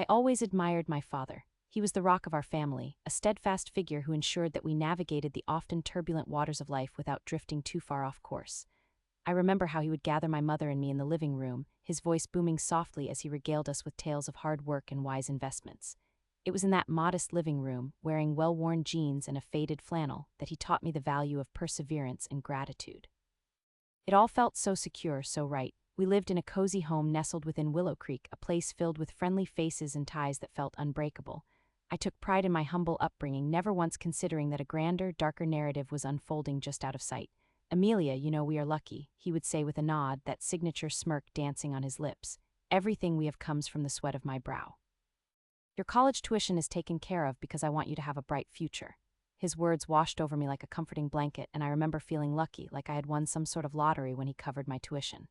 I always admired my father. He was the rock of our family, a steadfast figure who ensured that we navigated the often turbulent waters of life without drifting too far off course. I remember how he would gather my mother and me in the living room, his voice booming softly as he regaled us with tales of hard work and wise investments. It was in that modest living room, wearing well-worn jeans and a faded flannel, that he taught me the value of perseverance and gratitude. It all felt so secure, so right. We lived in a cozy home nestled within Willow Creek, a place filled with friendly faces and ties that felt unbreakable. I took pride in my humble upbringing, never once considering that a grander, darker narrative was unfolding just out of sight. "Amelia, you know we are lucky," he would say with a nod, that signature smirk dancing on his lips. "Everything we have comes from the sweat of my brow. Your college tuition is taken care of because I want you to have a bright future." His words washed over me like a comforting blanket, and I remember feeling lucky, like I had won some sort of lottery when he covered my tuition.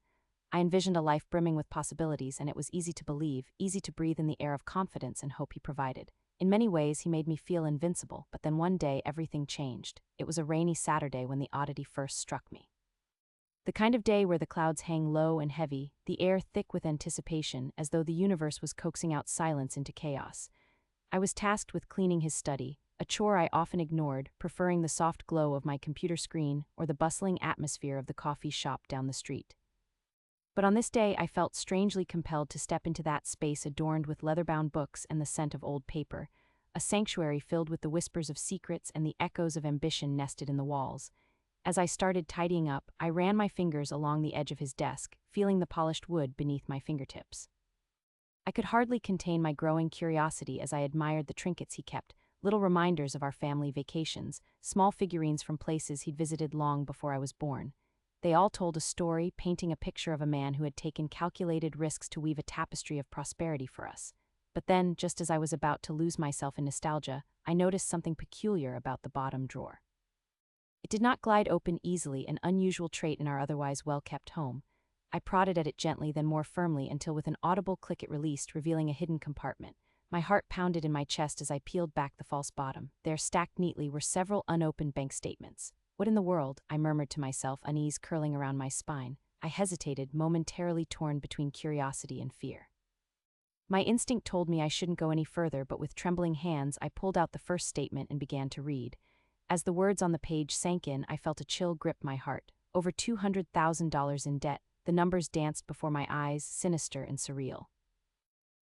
I envisioned a life brimming with possibilities, and it was easy to believe, easy to breathe in the air of confidence and hope he provided. In many ways, he made me feel invincible, but then one day everything changed. It was a rainy Saturday when the oddity first struck me. The kind of day where the clouds hang low and heavy, the air thick with anticipation, as though the universe was coaxing out silence into chaos. I was tasked with cleaning his study, a chore I often ignored, preferring the soft glow of my computer screen or the bustling atmosphere of the coffee shop down the street. But on this day, I felt strangely compelled to step into that space adorned with leather-bound books and the scent of old paper, a sanctuary filled with the whispers of secrets and the echoes of ambition nested in the walls. As I started tidying up, I ran my fingers along the edge of his desk, feeling the polished wood beneath my fingertips. I could hardly contain my growing curiosity as I admired the trinkets he kept, little reminders of our family vacations, small figurines from places he'd visited long before I was born. They all told a story, painting a picture of a man who had taken calculated risks to weave a tapestry of prosperity for us. But then, just as I was about to lose myself in nostalgia, I noticed something peculiar about the bottom drawer. It did not glide open easily, an unusual trait in our otherwise well-kept home. I prodded at it gently, then more firmly, until with an audible click it released, revealing a hidden compartment. My heart pounded in my chest as I peeled back the false bottom. There, stacked neatly, were several unopened bank statements. "What in the world?" I murmured to myself, unease curling around my spine. I hesitated, momentarily torn between curiosity and fear. My instinct told me I shouldn't go any further, but with trembling hands, I pulled out the first statement and began to read. As the words on the page sank in, I felt a chill grip my heart. Over $200,000 in debt. The numbers danced before my eyes, sinister and surreal.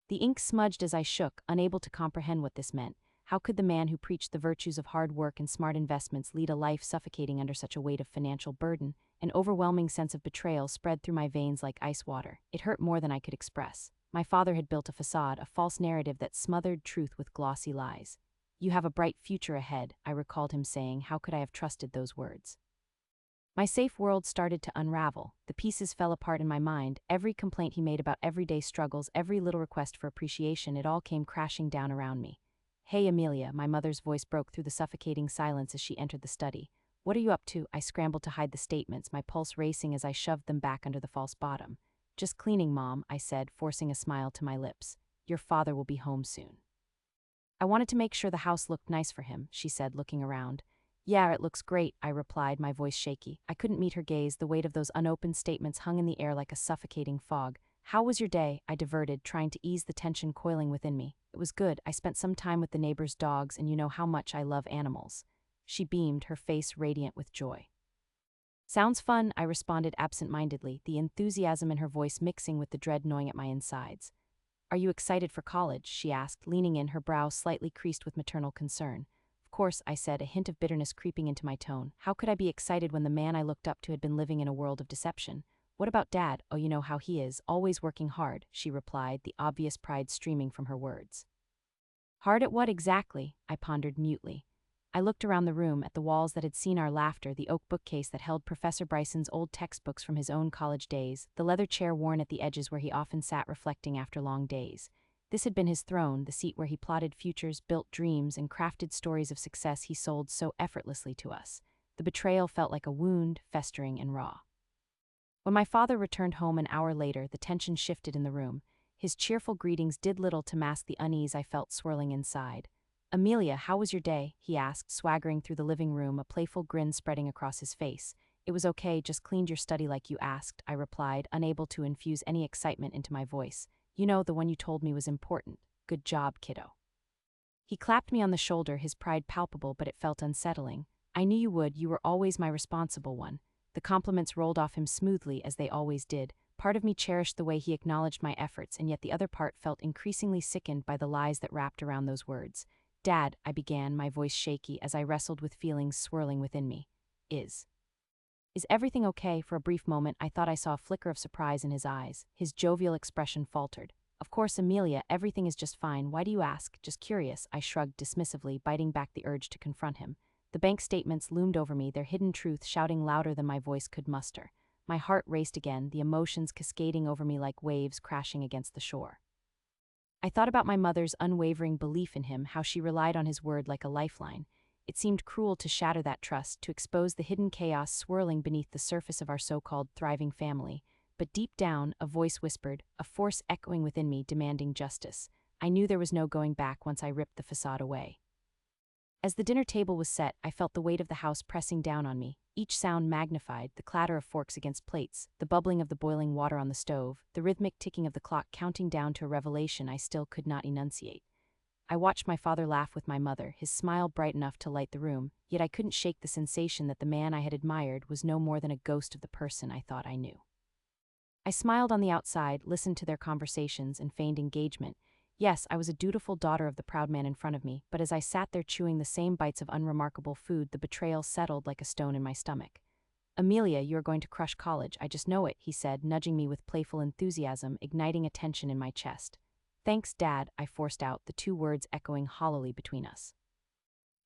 The ink smudged as I shook, unable to comprehend what this meant. How could the man who preached the virtues of hard work and smart investments lead a life suffocating under such a weight of financial burden? An overwhelming sense of betrayal spread through my veins like ice water. It hurt more than I could express. My father had built a facade, a false narrative that smothered truth with glossy lies. "You have a bright future ahead," I recalled him saying. How could I have trusted those words? My safe world started to unravel. The pieces fell apart in my mind. Every complaint he made about everyday struggles, every little request for appreciation, it all came crashing down around me. "Hey, Amelia," my mother's voice broke through the suffocating silence as she entered the study. "What are you up to?" I scrambled to hide the statements, my pulse racing as I shoved them back under the false bottom. "Just cleaning, Mom," I said, forcing a smile to my lips. "Your father will be home soon." "I wanted to make sure the house looked nice for him," she said, looking around. "Yeah, it looks great," I replied, my voice shaky. I couldn't meet her gaze. The weight of those unopened statements hung in the air like a suffocating fog. "How was your day?" I diverted, trying to ease the tension coiling within me. "It was good. I spent some time with the neighbor's dogs, and you know how much I love animals." She beamed, her face radiant with joy. "Sounds fun," I responded absent-mindedly, the enthusiasm in her voice mixing with the dread gnawing at my insides. "Are you excited for college?" she asked, leaning in, her brow slightly creased with maternal concern. "Of course," I said, a hint of bitterness creeping into my tone. How could I be excited when the man I looked up to had been living in a world of deception? "What about Dad?" "Oh, you know how he is, always working hard," she replied, the obvious pride streaming from her words. "Hard at what exactly?" I pondered mutely. I looked around the room, at the walls that had seen our laughter, the oak bookcase that held Professor Bryson's old textbooks from his own college days, the leather chair worn at the edges where he often sat reflecting after long days. This had been his throne, the seat where he plotted futures, built dreams, and crafted stories of success he sold so effortlessly to us. The betrayal felt like a wound, festering and raw. When my father returned home an hour later, the tension shifted in the room. His cheerful greetings did little to mask the unease I felt swirling inside. "Amelia, how was your day?" he asked, swaggering through the living room, a playful grin spreading across his face. "It was okay, just cleaned your study like you asked," I replied, unable to infuse any excitement into my voice. "You know, the one you told me was important." Good job, kiddo." He clapped me on the shoulder, his pride palpable, but it felt unsettling. "I knew you would, you were always my responsible one." The compliments rolled off him smoothly, as they always did. Part of me cherished the way he acknowledged my efforts, and yet the other part felt increasingly sickened by the lies that wrapped around those words. "Dad," I began, my voice shaky as I wrestled with feelings swirling within me. Is everything okay?" For a brief moment, I thought I saw a flicker of surprise in his eyes. His jovial expression faltered. "Of course, Amelia, everything is just fine. Why do you ask?" "Just curious," I shrugged dismissively, biting back the urge to confront him. The bank statements loomed over me, their hidden truth shouting louder than my voice could muster. My heart raced again, the emotions cascading over me like waves crashing against the shore. I thought about my mother's unwavering belief in him, how she relied on his word like a lifeline. It seemed cruel to shatter that trust, to expose the hidden chaos swirling beneath the surface of our so-called thriving family. But deep down, a voice whispered, a force echoing within me demanding justice. I knew there was no going back once I ripped the facade away. As the dinner table was set, I felt the weight of the house pressing down on me, each sound magnified, the clatter of forks against plates, the bubbling of the boiling water on the stove, the rhythmic ticking of the clock counting down to a revelation I still could not enunciate. I watched my father laugh with my mother, his smile bright enough to light the room, yet I couldn't shake the sensation that the man I had admired was no more than a ghost of the person I thought I knew. I smiled on the outside, listened to their conversations, and feigned engagement. Yes, I was a dutiful daughter of the proud man in front of me, but as I sat there chewing the same bites of unremarkable food, the betrayal settled like a stone in my stomach. "Amelia, you are going to crush college, I just know it," he said, nudging me with playful enthusiasm, igniting a tension in my chest. "Thanks, Dad," I forced out, the two words echoing hollowly between us.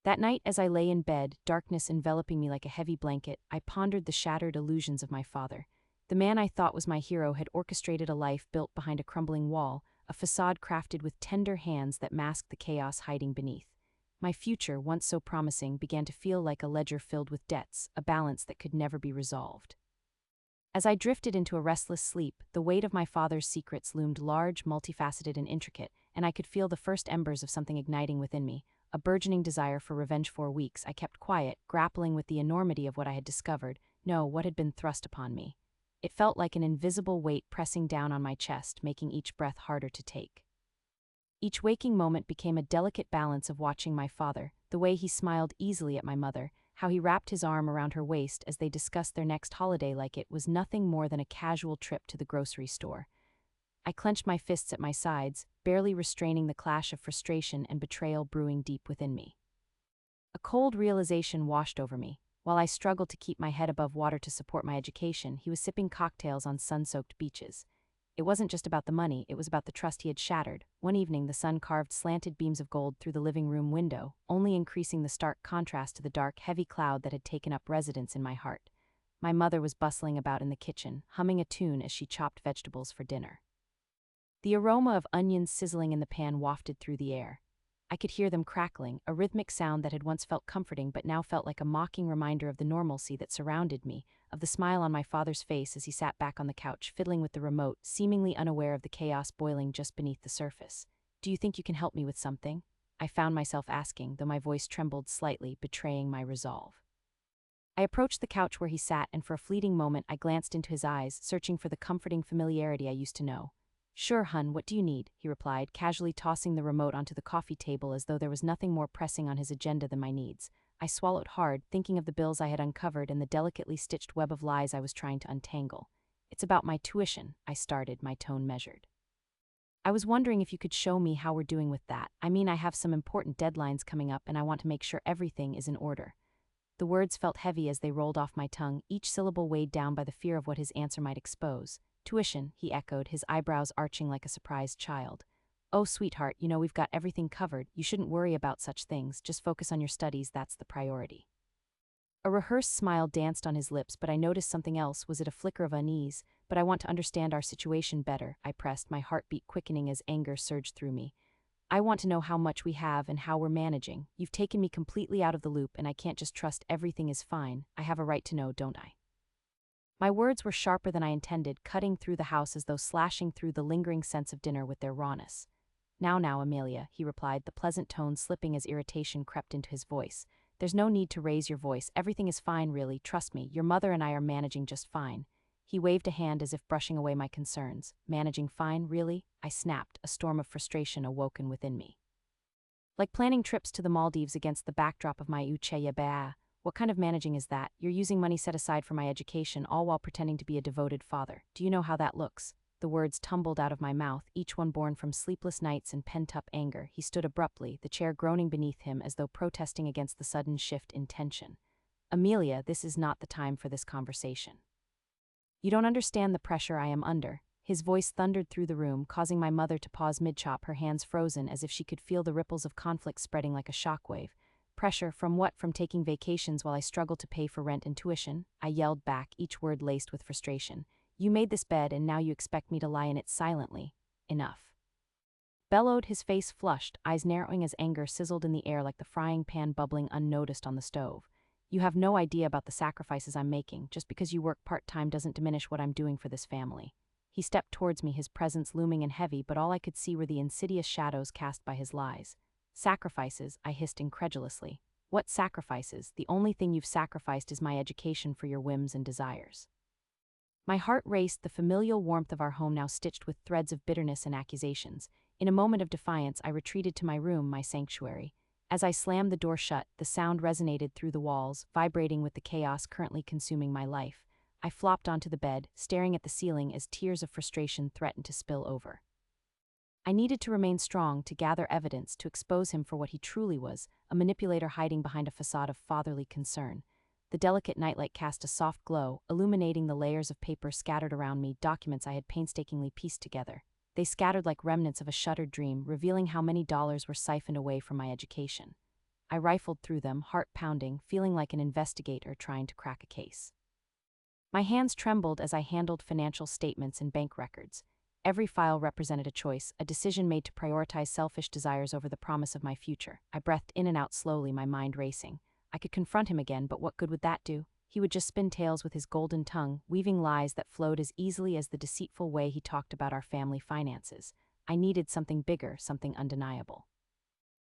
That night, as I lay in bed, darkness enveloping me like a heavy blanket, I pondered the shattered illusions of my father. The man I thought was my hero had orchestrated a life built behind a crumbling wall, a facade crafted with tender hands that masked the chaos hiding beneath. My future, once so promising, began to feel like a ledger filled with debts, a balance that could never be resolved. As I drifted into a restless sleep, the weight of my father's secrets loomed large, multifaceted, and intricate, and I could feel the first embers of something igniting within me, a burgeoning desire for revenge. For weeks, I kept quiet, grappling with the enormity of what I had discovered, no, what had been thrust upon me. It felt like an invisible weight pressing down on my chest, making each breath harder to take. Each waking moment became a delicate balance of watching my father, the way he smiled easily at my mother, how he wrapped his arm around her waist as they discussed their next holiday like it was nothing more than a casual trip to the grocery store. I clenched my fists at my sides, barely restraining the clash of frustration and betrayal brewing deep within me. A cold realization washed over me. While I struggled to keep my head above water to support my education, he was sipping cocktails on sun-soaked beaches. It wasn't just about the money, it was about the trust he had shattered. One evening, the sun carved slanted beams of gold through the living room window, only increasing the stark contrast to the dark, heavy cloud that had taken up residence in my heart. My mother was bustling about in the kitchen, humming a tune as she chopped vegetables for dinner. The aroma of onions sizzling in the pan wafted through the air. I could hear them crackling, a rhythmic sound that had once felt comforting but now felt like a mocking reminder of the normalcy that surrounded me, of the smile on my father's face as he sat back on the couch, fiddling with the remote, seemingly unaware of the chaos boiling just beneath the surface. "Do you think you can help me with something?" I found myself asking, though my voice trembled slightly, betraying my resolve. I approached the couch where he sat, and for a fleeting moment I glanced into his eyes, searching for the comforting familiarity I used to know. "Sure, hun, what do you need?" he replied, casually tossing the remote onto the coffee table as though there was nothing more pressing on his agenda than my needs. I swallowed hard, thinking of the bills I had uncovered and the delicately stitched web of lies I was trying to untangle. "It's about my tuition," I started, my tone measured. "I was wondering if you could show me how we're doing with that. I mean, I have some important deadlines coming up and I want to make sure everything is in order." The words felt heavy as they rolled off my tongue, each syllable weighed down by the fear of what his answer might expose. "Tuition," he echoed, his eyebrows arching like a surprised child. "Oh, sweetheart, you know we've got everything covered. You shouldn't worry about such things. Just focus on your studies, that's the priority." A rehearsed smile danced on his lips, but I noticed something else. Was it a flicker of unease? "But I want to understand our situation better," I pressed, my heartbeat quickening as anger surged through me. "I want to know how much we have and how we're managing. You've taken me completely out of the loop and I can't just trust everything is fine. I have a right to know, don't I?" My words were sharper than I intended, cutting through the house as though slashing through the lingering sense of dinner with their rawness. Now, Amelia," he replied, the pleasant tone slipping as irritation crept into his voice. "There's no need to raise your voice. Everything is fine, really. Trust me, your mother and I are managing just fine." He waved a hand as if brushing away my concerns. Managing fine, really? I snapped, a storm of frustration awoken within me. Like planning trips to the Maldives against the backdrop of my Uchaya Baa. What kind of managing is that? You're using money set aside for my education, all while pretending to be a devoted father. Do you know how that looks? The words tumbled out of my mouth, each one born from sleepless nights and pent-up anger. He stood abruptly, the chair groaning beneath him as though protesting against the sudden shift in tension. Amelia, this is not the time for this conversation. You don't understand the pressure I am under. His voice thundered through the room, causing my mother to pause mid-chop, her hands frozen as if she could feel the ripples of conflict spreading like a shockwave. Pressure from what? From taking vacations while I struggled to pay for rent and tuition? I yelled back, each word laced with frustration. You made this bed and now you expect me to lie in it silently. Enough. Bellowed, his face flushed, eyes narrowing as anger sizzled in the air like the frying pan bubbling unnoticed on the stove. You have no idea about the sacrifices I'm making. Just because you work part-time doesn't diminish what I'm doing for this family. He stepped towards me, his presence looming and heavy, but all I could see were the insidious shadows cast by his lies. Sacrifices, I hissed incredulously. What sacrifices? The only thing you've sacrificed is my education for your whims and desires. My heart raced, the familial warmth of our home now stitched with threads of bitterness and accusations. In a moment of defiance, I retreated to my room, my sanctuary. As I slammed the door shut, the sound resonated through the walls, vibrating with the chaos currently consuming my life. I flopped onto the bed, staring at the ceiling as tears of frustration threatened to spill over. I needed to remain strong, to gather evidence, to expose him for what he truly was, a manipulator hiding behind a facade of fatherly concern. The delicate nightlight cast a soft glow, illuminating the layers of paper scattered around me, documents I had painstakingly pieced together. They scattered like remnants of a shuttered dream, revealing how many dollars were siphoned away from my education. I rifled through them, heart pounding, feeling like an investigator trying to crack a case. My hands trembled as I handled financial statements and bank records. Every file represented a choice, a decision made to prioritize selfish desires over the promise of my future. I breathed in and out slowly, my mind racing. I could confront him again, but what good would that do? He would just spin tales with his golden tongue, weaving lies that flowed as easily as the deceitful way he talked about our family finances. I needed something bigger, something undeniable.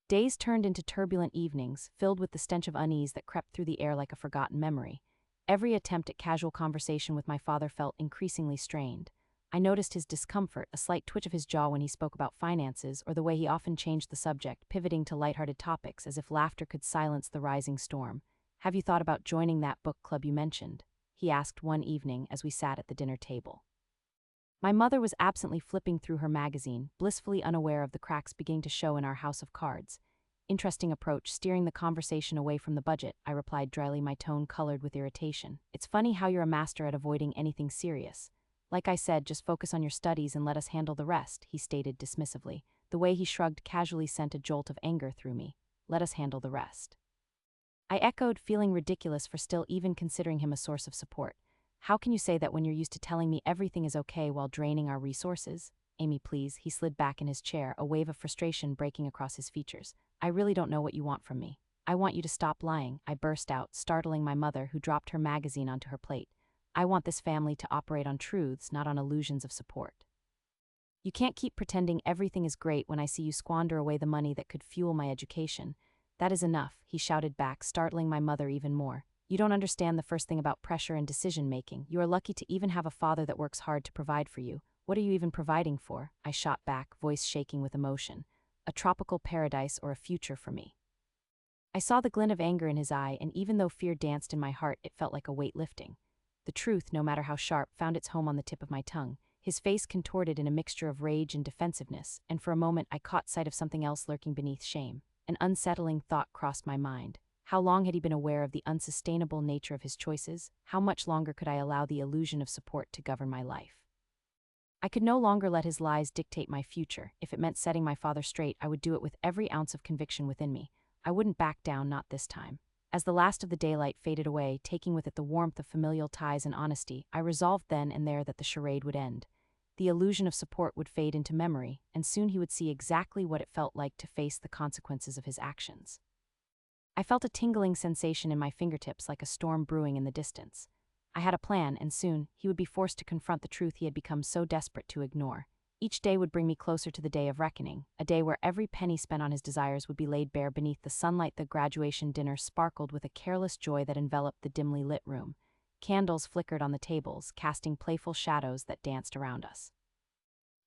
Days turned into turbulent evenings, filled with the stench of unease that crept through the air like a forgotten memory. Every attempt at casual conversation with my father felt increasingly strained. I noticed his discomfort, a slight twitch of his jaw when he spoke about finances, or the way he often changed the subject, pivoting to lighthearted topics as if laughter could silence the rising storm. Have you thought about joining that book club you mentioned? He asked one evening as we sat at the dinner table. My mother was absently flipping through her magazine, blissfully unaware of the cracks beginning to show in our house of cards. Interesting approach, steering the conversation away from the budget, I replied dryly, my tone colored with irritation. It's funny how you're a master at avoiding anything serious. Like I said, just focus on your studies and let us handle the rest, he stated dismissively. The way he shrugged casually sent a jolt of anger through me. Let us handle the rest. I echoed, feeling ridiculous for still even considering him a source of support. How can you say that when you're used to telling me everything is okay while draining our resources? Amy, please. He slid back in his chair, a wave of frustration breaking across his features. I really don't know what you want from me. I want you to stop lying, I burst out, startling my mother, who dropped her magazine onto her plate. I want this family to operate on truths, not on illusions of support. You can't keep pretending everything is great when I see you squander away the money that could fuel my education. That is enough, he shouted back, startling my mother even more. You don't understand the first thing about pressure and decision-making. You are lucky to even have a father that works hard to provide for you. What are you even providing for? I shot back, voice shaking with emotion. A tropical paradise or a future for me. I saw the glint of anger in his eye, and even though fear danced in my heart, it felt like a weight lifting. The truth, no matter how sharp, found its home on the tip of my tongue. His face contorted in a mixture of rage and defensiveness, and for a moment I caught sight of something else lurking beneath shame. An unsettling thought crossed my mind. How long had he been aware of the unsustainable nature of his choices? How much longer could I allow the illusion of support to govern my life? I could no longer let his lies dictate my future. If it meant setting my father straight, I would do it with every ounce of conviction within me. I wouldn't back down, not this time. As the last of the daylight faded away, taking with it the warmth of familial ties and honesty, I resolved then and there that the charade would end. The illusion of support would fade into memory, and soon he would see exactly what it felt like to face the consequences of his actions. I felt a tingling sensation in my fingertips like a storm brewing in the distance. I had a plan, and soon he would be forced to confront the truth he had become so desperate to ignore. Each day would bring me closer to the day of reckoning, a day where every penny spent on his desires would be laid bare beneath the sunlight. The graduation dinner sparkled with a careless joy that enveloped the dimly lit room. Candles flickered on the tables, casting playful shadows that danced around us.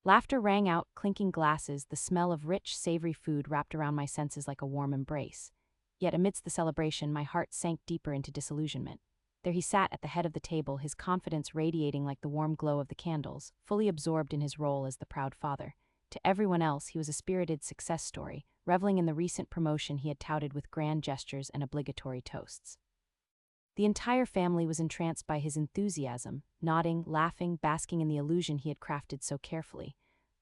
Laughter rang out, clinking glasses, the smell of rich, savory food wrapped around my senses like a warm embrace. Yet amidst the celebration, my heart sank deeper into disillusionment. There he sat at the head of the table, his confidence radiating like the warm glow of the candles, fully absorbed in his role as the proud father. To everyone else, he was a spirited success story, reveling in the recent promotion he had touted with grand gestures and obligatory toasts. The entire family was entranced by his enthusiasm, nodding, laughing, basking in the illusion he had crafted so carefully.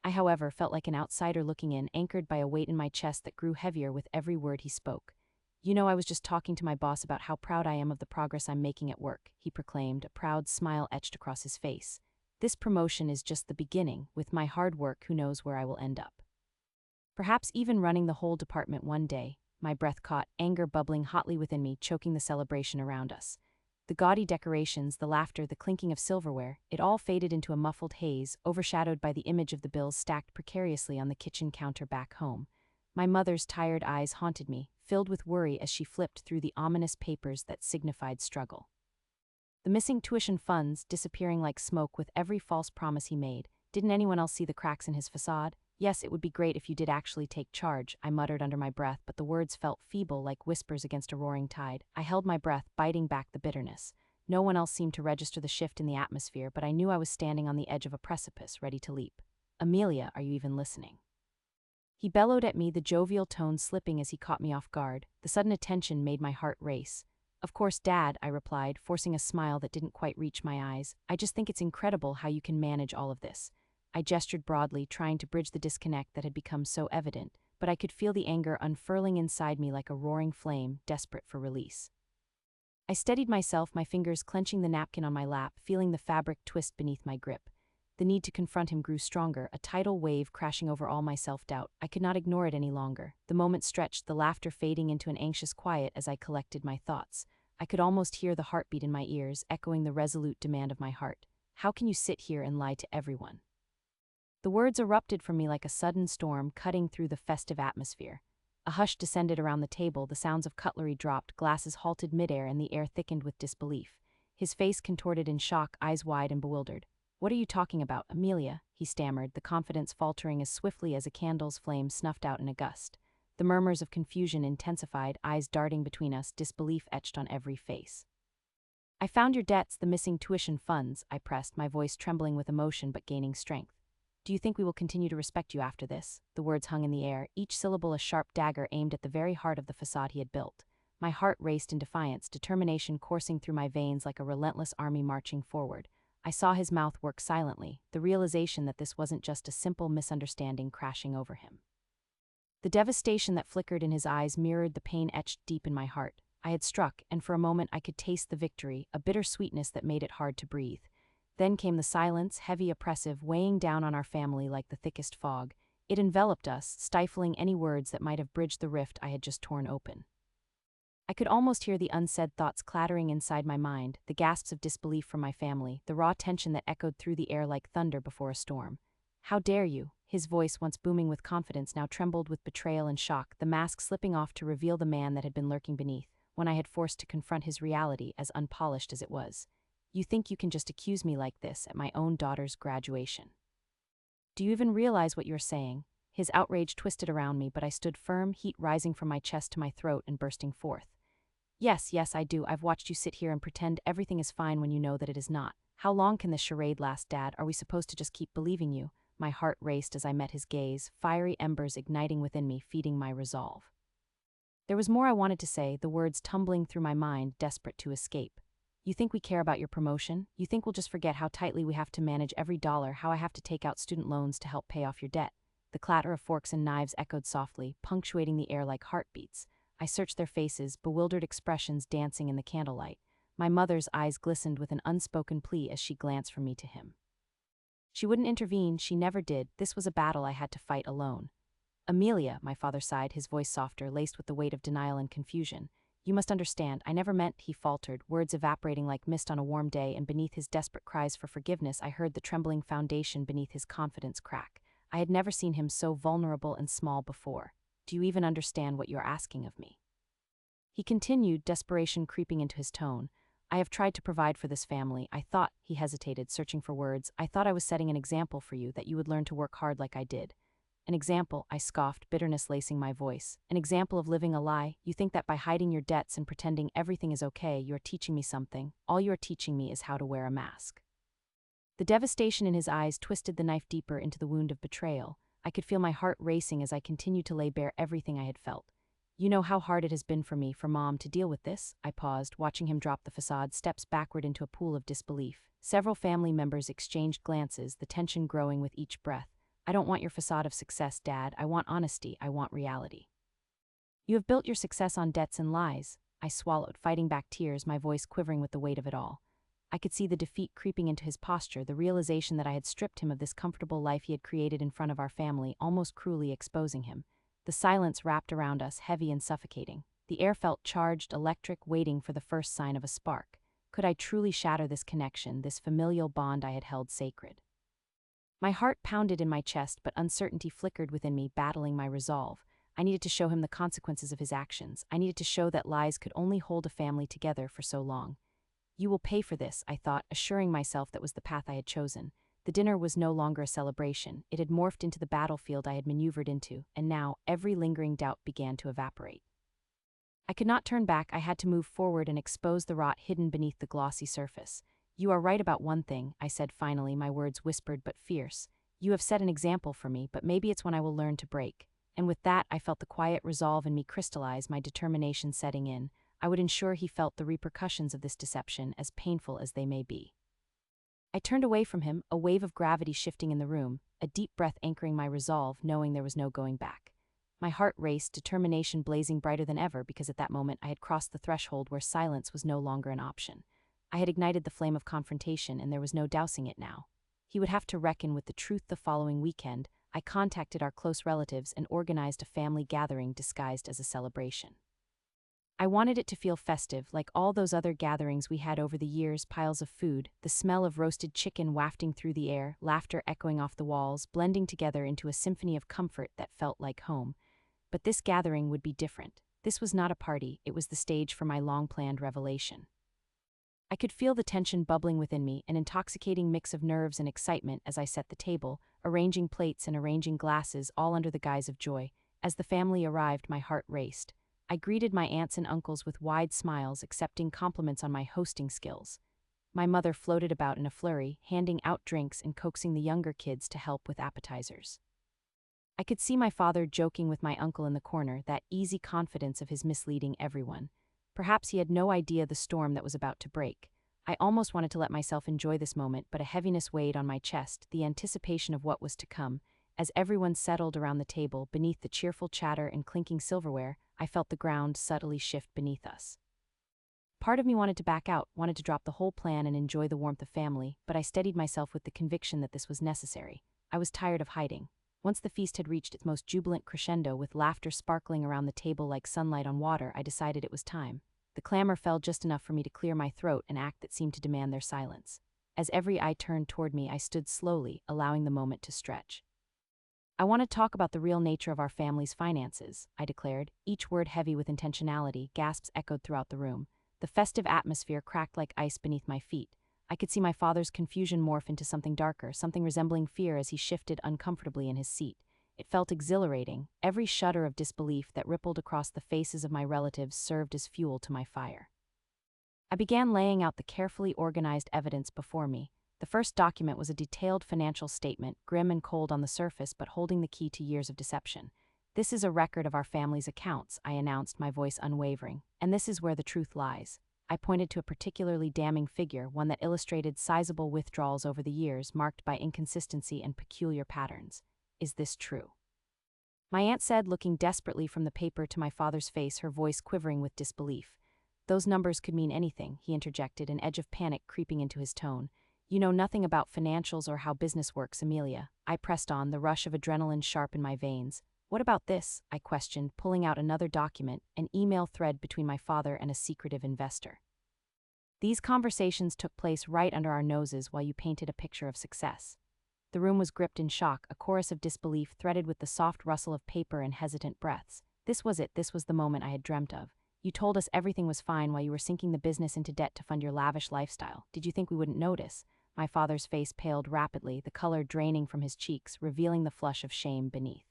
I, however, felt like an outsider looking in, anchored by a weight in my chest that grew heavier with every word he spoke. "You know, I was just talking to my boss about how proud I am of the progress I'm making at work," he proclaimed, a proud smile etched across his face. "This promotion is just the beginning. With my hard work, who knows where I will end up. Perhaps even running the whole department one day." My breath caught, anger bubbling hotly within me, choking the celebration around us. The gaudy decorations, the laughter, the clinking of silverware, it all faded into a muffled haze, overshadowed by the image of the bills stacked precariously on the kitchen counter back home. My mother's tired eyes haunted me, filled with worry as she flipped through the ominous papers that signified struggle. The missing tuition funds disappearing like smoke with every false promise he made. Didn't anyone else see the cracks in his facade? "Yes, it would be great if you did actually take charge," I muttered under my breath, but the words felt feeble like whispers against a roaring tide. I held my breath, biting back the bitterness. No one else seemed to register the shift in the atmosphere, but I knew I was standing on the edge of a precipice, ready to leap. "Amelia, are you even listening?" He bellowed at me, the jovial tone slipping as he caught me off guard. The sudden attention made my heart race. "Of course, Dad," I replied, forcing a smile that didn't quite reach my eyes. "I just think it's incredible how you can manage all of this." I gestured broadly, trying to bridge the disconnect that had become so evident, but I could feel the anger unfurling inside me like a roaring flame, desperate for release. I steadied myself, my fingers clenching the napkin on my lap, feeling the fabric twist beneath my grip. The need to confront him grew stronger, a tidal wave crashing over all my self-doubt. I could not ignore it any longer. The moment stretched, the laughter fading into an anxious quiet as I collected my thoughts. I could almost hear the heartbeat in my ears, echoing the resolute demand of my heart. "How can you sit here and lie to everyone?" The words erupted from me like a sudden storm, cutting through the festive atmosphere. A hush descended around the table, the sounds of cutlery dropped, glasses halted midair, and the air thickened with disbelief. His face contorted in shock, eyes wide and bewildered. "What are you talking about, Amelia?" he stammered, the confidence faltering as swiftly as a candle's flame snuffed out in a gust. The murmurs of confusion intensified, eyes darting between us, disbelief etched on every face. "I found your debts, the missing tuition funds," I pressed, my voice trembling with emotion but gaining strength. "Do you think we will continue to respect you after this?" The words hung in the air, each syllable a sharp dagger aimed at the very heart of the facade he had built. My heart raced in defiance, determination coursing through my veins like a relentless army marching forward. I saw his mouth work silently, the realization that this wasn't just a simple misunderstanding crashing over him. The devastation that flickered in his eyes mirrored the pain etched deep in my heart. I had struck, and for a moment I could taste the victory, a bitter sweetness that made it hard to breathe. Then came the silence, heavy, oppressive, weighing down on our family like the thickest fog. It enveloped us, stifling any words that might have bridged the rift I had just torn open. I could almost hear the unsaid thoughts clattering inside my mind, the gasps of disbelief from my family, the raw tension that echoed through the air like thunder before a storm. "How dare you?" His voice, once booming with confidence, now trembled with betrayal and shock, the mask slipping off to reveal the man that had been lurking beneath, when I had forced to confront his reality, as unpolished as it was. "You think you can just accuse me like this at my own daughter's graduation? Do you even realize what you're saying?" His outrage twisted around me, but I stood firm, heat rising from my chest to my throat and bursting forth. Yes, I do. I've watched you sit here and pretend everything is fine when you know that it is not. How long can this charade last, Dad? Are we supposed to just keep believing you?" My heart raced as I met his gaze, fiery embers igniting within me, feeding my resolve. There was more I wanted to say, the words tumbling through my mind, desperate to escape. "You think we care about your promotion? You think we'll just forget how tightly we have to manage every dollar, how I have to take out student loans to help pay off your debt?" The clatter of forks and knives echoed softly, punctuating the air like heartbeats. I searched their faces, bewildered expressions dancing in the candlelight. My mother's eyes glistened with an unspoken plea as she glanced from me to him. She wouldn't intervene, she never did. This was a battle I had to fight alone. "Amelia," my father sighed, his voice softer, laced with the weight of denial and confusion. "You must understand, I never meant," he faltered, words evaporating like mist on a warm day, and beneath his desperate cries for forgiveness I heard the trembling foundation beneath his confidence crack. I had never seen him so vulnerable and small before. "Do you even understand what you're asking of me?" He continued, desperation creeping into his tone. I have tried to provide for this family. I thought, he hesitated, searching for words. I thought I was setting an example for you, that you would learn to work hard like I did. An example, I scoffed, bitterness lacing my voice. An example of living a lie. You think that by hiding your debts and pretending everything is okay, you are teaching me something. All you are teaching me is how to wear a mask. The devastation in his eyes twisted the knife deeper into the wound of betrayal. I could feel my heart racing as I continued to lay bare everything I had felt. You know how hard it has been for me, for Mom, to deal with this? I paused, watching him drop the facade steps backward into a pool of disbelief. Several family members exchanged glances, the tension growing with each breath. I don't want your facade of success, Dad. I want honesty. I want reality. You have built your success on debts and lies. I swallowed, fighting back tears, my voice quivering with the weight of it all. I could see the defeat creeping into his posture, the realization that I had stripped him of this comfortable life he had created in front of our family, almost cruelly exposing him. The silence wrapped around us, heavy and suffocating. The air felt charged, electric, waiting for the first sign of a spark. Could I truly shatter this connection, this familial bond I had held sacred? My heart pounded in my chest, but uncertainty flickered within me, battling my resolve. I needed to show him the consequences of his actions. I needed to show that lies could only hold a family together for so long. You will pay for this, I thought, assuring myself that was the path I had chosen. The dinner was no longer a celebration. It had morphed into the battlefield I had maneuvered into, and now every lingering doubt began to evaporate. I could not turn back. I had to move forward and expose the rot hidden beneath the glossy surface. You are right about one thing, I said finally, my words whispered but fierce. You have set an example for me, but maybe it's when I will learn to break. And with that, I felt the quiet resolve in me crystallize, my determination setting in. I would ensure he felt the repercussions of this deception, as painful as they may be. I turned away from him, a wave of gravity shifting in the room, a deep breath anchoring my resolve, knowing there was no going back. My heart raced, determination blazing brighter than ever, because at that moment I had crossed the threshold where silence was no longer an option. I had ignited the flame of confrontation, and there was no dousing it now. He would have to reckon with the truth the following weekend. I contacted our close relatives and organized a family gathering disguised as a celebration. I wanted it to feel festive, like all those other gatherings we had over the years, piles of food, the smell of roasted chicken wafting through the air, laughter echoing off the walls, blending together into a symphony of comfort that felt like home. But this gathering would be different. This was not a party, it was the stage for my long-planned revelation. I could feel the tension bubbling within me, an intoxicating mix of nerves and excitement as I set the table, arranging plates and arranging glasses, all under the guise of joy. As the family arrived, my heart raced. I greeted my aunts and uncles with wide smiles, accepting compliments on my hosting skills. My mother floated about in a flurry, handing out drinks and coaxing the younger kids to help with appetizers. I could see my father joking with my uncle in the corner, that easy confidence of his misleading everyone. Perhaps he had no idea the storm that was about to break. I almost wanted to let myself enjoy this moment, but a heaviness weighed on my chest, the anticipation of what was to come. As everyone settled around the table, beneath the cheerful chatter and clinking silverware, I felt the ground subtly shift beneath us. Part of me wanted to back out, wanted to drop the whole plan and enjoy the warmth of family, but I steadied myself with the conviction that this was necessary. I was tired of hiding. Once the feast had reached its most jubilant crescendo, with laughter sparkling around the table like sunlight on water, I decided it was time. The clamor fell just enough for me to clear my throat, an act that seemed to demand their silence. As every eye turned toward me, I stood slowly, allowing the moment to stretch. I want to talk about the real nature of our family's finances, I declared, each word heavy with intentionality. Gasps echoed throughout the room. The festive atmosphere cracked like ice beneath my feet. I could see my father's confusion morph into something darker, something resembling fear as he shifted uncomfortably in his seat. It felt exhilarating. Every shudder of disbelief that rippled across the faces of my relatives served as fuel to my fire. I began laying out the carefully organized evidence before me. The first document was a detailed financial statement, grim and cold on the surface but holding the key to years of deception. This is a record of our family's accounts, I announced, my voice unwavering. And this is where the truth lies. I pointed to a particularly damning figure, one that illustrated sizable withdrawals over the years, marked by inconsistency and peculiar patterns. Is this true? My aunt said, looking desperately from the paper to my father's face, her voice quivering with disbelief. Those numbers could mean anything, he interjected, an edge of panic creeping into his tone. You know nothing about financials or how business works, Amelia. I pressed on, the rush of adrenaline sharp in my veins. What about this? I questioned, pulling out another document, an email thread between my father and a secretive investor. These conversations took place right under our noses while you painted a picture of success. The room was gripped in shock, a chorus of disbelief threaded with the soft rustle of paper and hesitant breaths. This was it, this was the moment I had dreamt of. You told us everything was fine while you were sinking the business into debt to fund your lavish lifestyle. Did you think we wouldn't notice?" My father's face paled rapidly, the color draining from his cheeks, revealing the flush of shame beneath.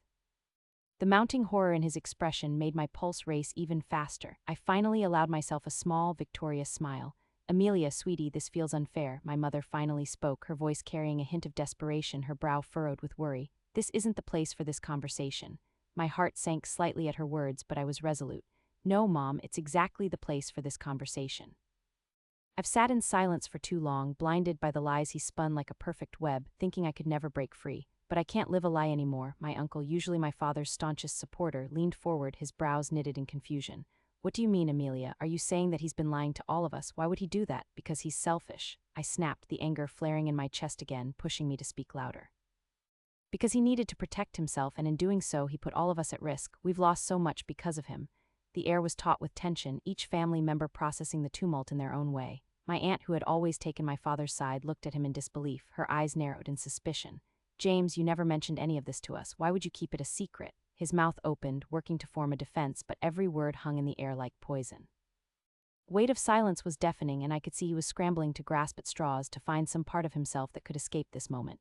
The mounting horror in his expression made my pulse race even faster. I finally allowed myself a small, victorious smile. "Amelia, sweetie, this feels unfair," my mother finally spoke, her voice carrying a hint of desperation, her brow furrowed with worry. "This isn't the place for this conversation." My heart sank slightly at her words, but I was resolute. "No, Mom, it's exactly the place for this conversation. I've sat in silence for too long, blinded by the lies he spun like a perfect web, thinking I could never break free. But I can't live a lie anymore." My uncle, usually my father's staunchest supporter, leaned forward, his brows knitted in confusion. "What do you mean, Amelia? Are you saying that he's been lying to all of us? Why would he do that? Because he's selfish." I snapped, the anger flaring in my chest again, pushing me to speak louder. "Because he needed to protect himself, and in doing so, he put all of us at risk. We've lost so much because of him." The air was taut with tension, each family member processing the tumult in their own way. My aunt, who had always taken my father's side, looked at him in disbelief, her eyes narrowed in suspicion. "James, you never mentioned any of this to us. Why would you keep it a secret?" His mouth opened, working to form a defense, but every word hung in the air like poison. The weight of silence was deafening, and I could see he was scrambling to grasp at straws to find some part of himself that could escape this moment.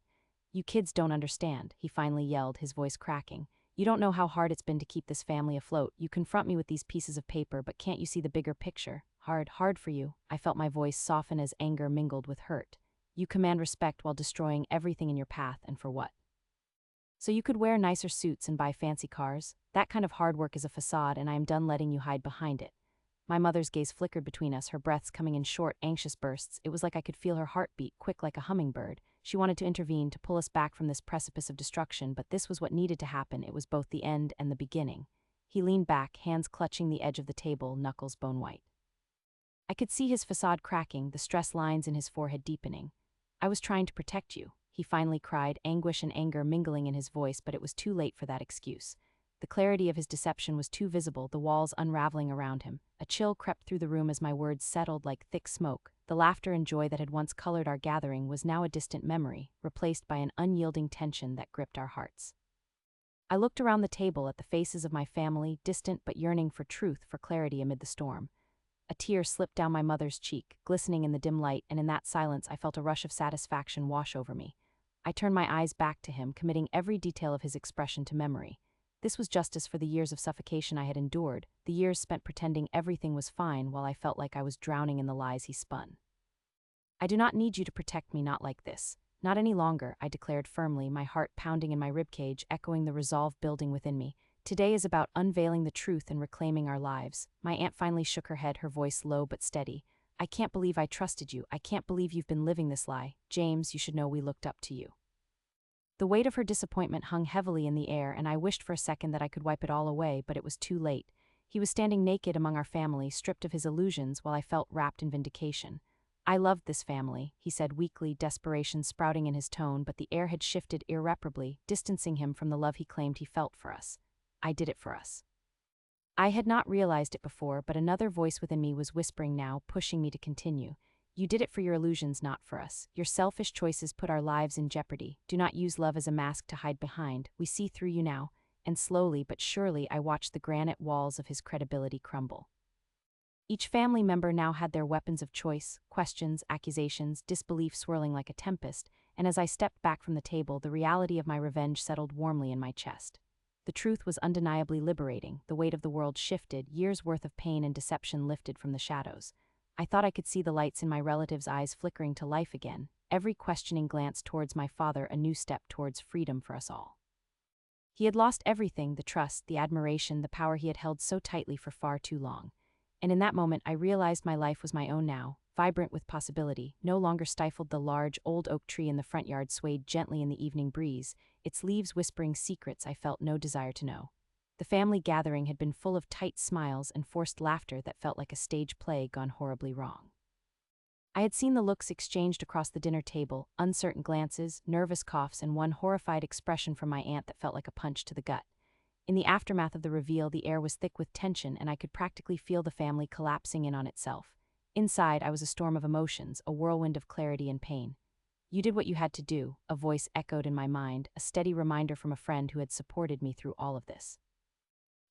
"You kids don't understand," he finally yelled, his voice cracking. "You don't know how hard it's been to keep this family afloat. You confront me with these pieces of paper, but can't you see the bigger picture? Hard for you." I felt my voice soften as anger mingled with hurt. "You command respect while destroying everything in your path, and for what? So you could wear nicer suits and buy fancy cars? That kind of hard work is a facade, and I am done letting you hide behind it." My mother's gaze flickered between us, her breaths coming in short, anxious bursts. It was like I could feel her heartbeat, quick like a hummingbird. She wanted to intervene, to pull us back from this precipice of destruction, but this was what needed to happen. It was both the end and the beginning. He leaned back, hands clutching the edge of the table, knuckles bone white. I could see his facade cracking, the stress lines in his forehead deepening. "I was trying to protect you," he finally cried, anguish and anger mingling in his voice, but it was too late for that excuse. The clarity of his deception was too visible, the walls unraveling around him. A chill crept through the room as my words settled like thick smoke. The laughter and joy that had once colored our gathering was now a distant memory, replaced by an unyielding tension that gripped our hearts. I looked around the table at the faces of my family, distant but yearning for truth, for clarity amid the storm. A tear slipped down my mother's cheek, glistening in the dim light, and in that silence I felt a rush of satisfaction wash over me. I turned my eyes back to him, committing every detail of his expression to memory. This was justice for the years of suffocation I had endured, the years spent pretending everything was fine while I felt like I was drowning in the lies he spun. "I do not need you to protect me, not like this. Not any longer," I declared firmly, my heart pounding in my ribcage, echoing the resolve building within me. "Today is about unveiling the truth and reclaiming our lives." My aunt finally shook her head, her voice low but steady. "I can't believe I trusted you. I can't believe you've been living this lie. James, you should know we looked up to you." The weight of her disappointment hung heavily in the air, and I wished for a second that I could wipe it all away, but it was too late. He was standing naked among our family, stripped of his illusions, while I felt wrapped in vindication. "I loved this family," he said weakly, desperation sprouting in his tone, but the air had shifted irreparably, distancing him from the love he claimed he felt for us. "I did it for us." I had not realized it before, but another voice within me was whispering now, pushing me to continue. "You did it for your illusions, not for us. Your selfish choices put our lives in jeopardy. Do not use love as a mask to hide behind. We see through you now." And slowly but surely I watched the granite walls of his credibility crumble. Each family member now had their weapons of choice, questions, accusations, disbelief swirling like a tempest, and as I stepped back from the table, the reality of my revenge settled warmly in my chest. The truth was undeniably liberating, the weight of the world shifted, years' worth of pain and deception lifted from the shadows. I thought I could see the lights in my relatives' eyes flickering to life again, every questioning glance towards my father a new step towards freedom for us all. He had lost everything, the trust, the admiration, the power he had held so tightly for far too long. And in that moment I realized my life was my own now, vibrant with possibility, no longer stifled. The large, old oak tree in the front yard swayed gently in the evening breeze, its leaves whispering secrets I felt no desire to know. The family gathering had been full of tight smiles and forced laughter that felt like a stage play gone horribly wrong. I had seen the looks exchanged across the dinner table, uncertain glances, nervous coughs, and one horrified expression from my aunt that felt like a punch to the gut. In the aftermath of the reveal, the air was thick with tension, and I could practically feel the family collapsing in on itself. Inside, I was a storm of emotions, a whirlwind of clarity and pain. "You did what you had to do," a voice echoed in my mind, a steady reminder from a friend who had supported me through all of this.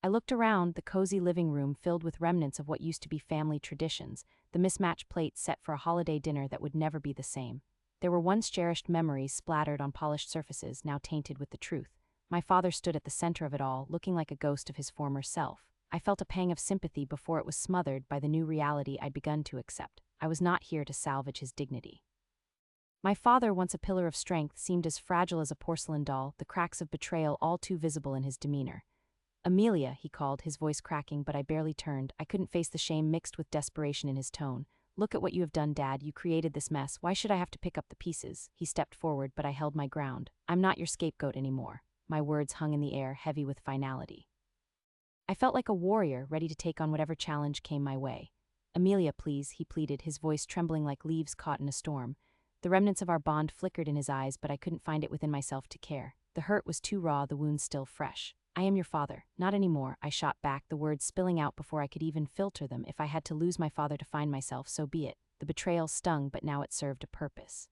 I looked around, the cozy living room filled with remnants of what used to be family traditions, the mismatched plates set for a holiday dinner that would never be the same. There were once cherished memories splattered on polished surfaces, now tainted with the truth. My father stood at the center of it all, looking like a ghost of his former self. I felt a pang of sympathy before it was smothered by the new reality I'd begun to accept. I was not here to salvage his dignity. My father, once a pillar of strength, seemed as fragile as a porcelain doll, the cracks of betrayal all too visible in his demeanor. "Amelia," he called, his voice cracking, but I barely turned. I couldn't face the shame mixed with desperation in his tone. "Look at what you have done, Dad. You created this mess. Why should I have to pick up the pieces?" He stepped forward, but I held my ground. "I'm not your scapegoat anymore." My words hung in the air, heavy with finality. I felt like a warrior, ready to take on whatever challenge came my way. "Amelia, please," he pleaded, his voice trembling like leaves caught in a storm. The remnants of our bond flickered in his eyes, but I couldn't find it within myself to care. The hurt was too raw, the wounds still fresh. "I am your father." "Not anymore," I shot back, the words spilling out before I could even filter them. If I had to lose my father to find myself, so be it. The betrayal stung, but now it served a purpose.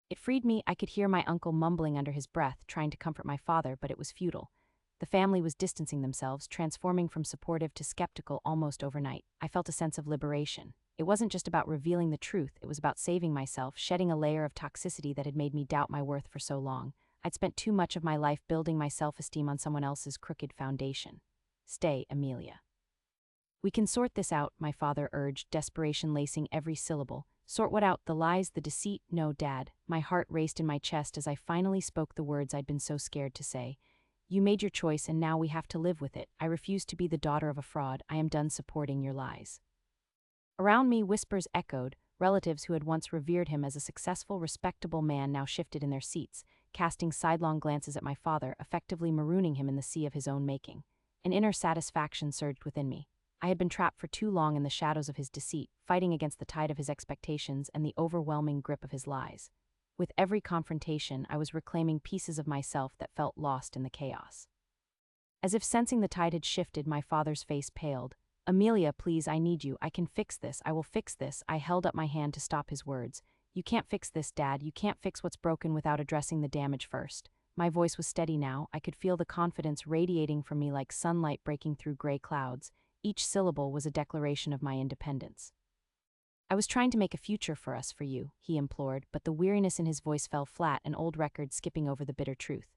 It freed me. I could hear my uncle mumbling under his breath, trying to comfort my father, but it was futile. The family was distancing themselves, transforming from supportive to skeptical almost overnight. I felt a sense of liberation. It wasn't just about revealing the truth, it was about saving myself, shedding a layer of toxicity that had made me doubt my worth for so long. I'd spent too much of my life building my self-esteem on someone else's crooked foundation. "Stay, Amelia. We can sort this out," my father urged, desperation lacing every syllable. "Sort what out? The lies, the deceit?" "No, Dad." My heart raced in my chest as I finally spoke the words I'd been so scared to say. "You made your choice and now we have to live with it. I refuse to be the daughter of a fraud. I am done supporting your lies." Around me, whispers echoed. Relatives who had once revered him as a successful, respectable man now shifted in their seats, casting sidelong glances at my father, effectively marooning him in the sea of his own making. An inner satisfaction surged within me. I had been trapped for too long in the shadows of his deceit, fighting against the tide of his expectations and the overwhelming grip of his lies. With every confrontation, I was reclaiming pieces of myself that felt lost in the chaos. As if sensing the tide had shifted, my father's face paled. "Amelia, please, I need you. I can fix this. I will fix this." I held up my hand to stop his words. "You can't fix this, Dad. You can't fix what's broken without addressing the damage first." My voice was steady now. I could feel the confidence radiating from me like sunlight breaking through gray clouds. Each syllable was a declaration of my independence. "I was trying to make a future for us, for you," he implored, but the weariness in his voice fell flat, an old record skipping over the bitter truth.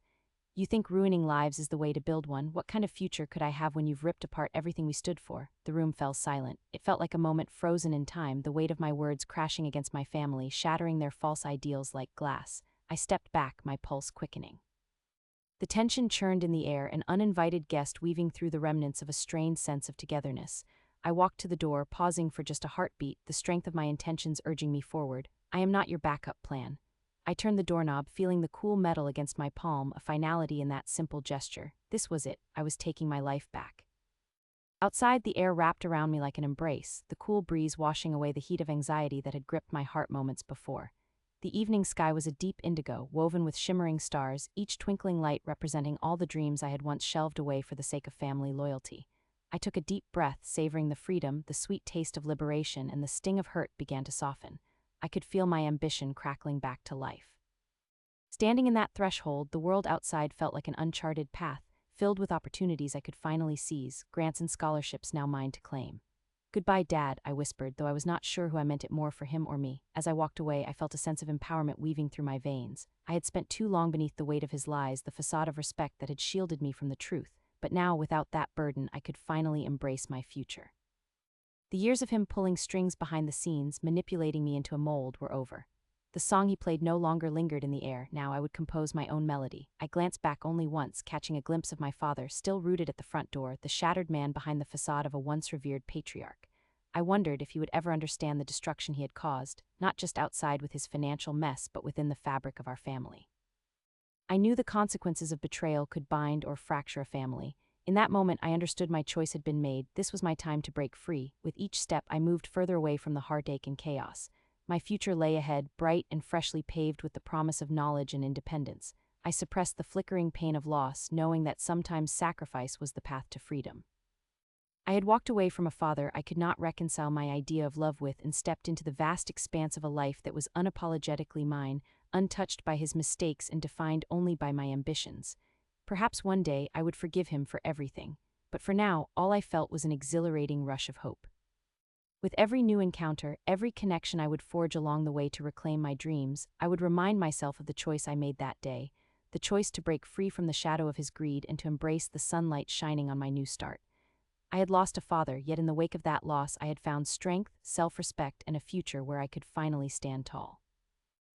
"You think ruining lives is the way to build one? What kind of future could I have when you've ripped apart everything we stood for?" The room fell silent. It felt like a moment frozen in time, the weight of my words crashing against my family, shattering their false ideals like glass. I stepped back, my pulse quickening. The tension churned in the air, an uninvited guest weaving through the remnants of a strained sense of togetherness. I walked to the door, pausing for just a heartbeat, the strength of my intentions urging me forward. "I am not your backup plan." I turned the doorknob, feeling the cool metal against my palm, a finality in that simple gesture. This was it. I was taking my life back. Outside, the air wrapped around me like an embrace, the cool breeze washing away the heat of anxiety that had gripped my heart moments before. The evening sky was a deep indigo, woven with shimmering stars, each twinkling light representing all the dreams I had once shelved away for the sake of family loyalty. I took a deep breath, savoring the freedom, the sweet taste of liberation, and the sting of hurt began to soften. I could feel my ambition crackling back to life. Standing in that threshold, the world outside felt like an uncharted path, filled with opportunities I could finally seize, grants and scholarships now mine to claim. "Goodbye, Dad," I whispered, though I was not sure who I meant it more for, him or me. As I walked away, I felt a sense of empowerment weaving through my veins. I had spent too long beneath the weight of his lies, the facade of respect that had shielded me from the truth, but now, without that burden, I could finally embrace my future. The years of him pulling strings behind the scenes, manipulating me into a mold, were over. The song he played no longer lingered in the air. Now I would compose my own melody. I glanced back only once, catching a glimpse of my father, still rooted at the front door, the shattered man behind the facade of a once revered patriarch. I wondered if he would ever understand the destruction he had caused, not just outside with his financial mess, but within the fabric of our family. I knew the consequences of betrayal could bind or fracture a family. In that moment, I understood my choice had been made. This was my time to break free. With each step, I moved further away from the heartache and chaos. My future lay ahead, bright and freshly paved with the promise of knowledge and independence. I suppressed the flickering pain of loss, knowing that sometimes sacrifice was the path to freedom. I had walked away from a father I could not reconcile my idea of love with and stepped into the vast expanse of a life that was unapologetically mine, untouched by his mistakes and defined only by my ambitions. Perhaps one day I would forgive him for everything, but for now, all I felt was an exhilarating rush of hope. With every new encounter, every connection I would forge along the way to reclaim my dreams, I would remind myself of the choice I made that day, the choice to break free from the shadow of his greed and to embrace the sunlight shining on my new start. I had lost a father, yet in the wake of that loss I had found strength, self-respect, and a future where I could finally stand tall.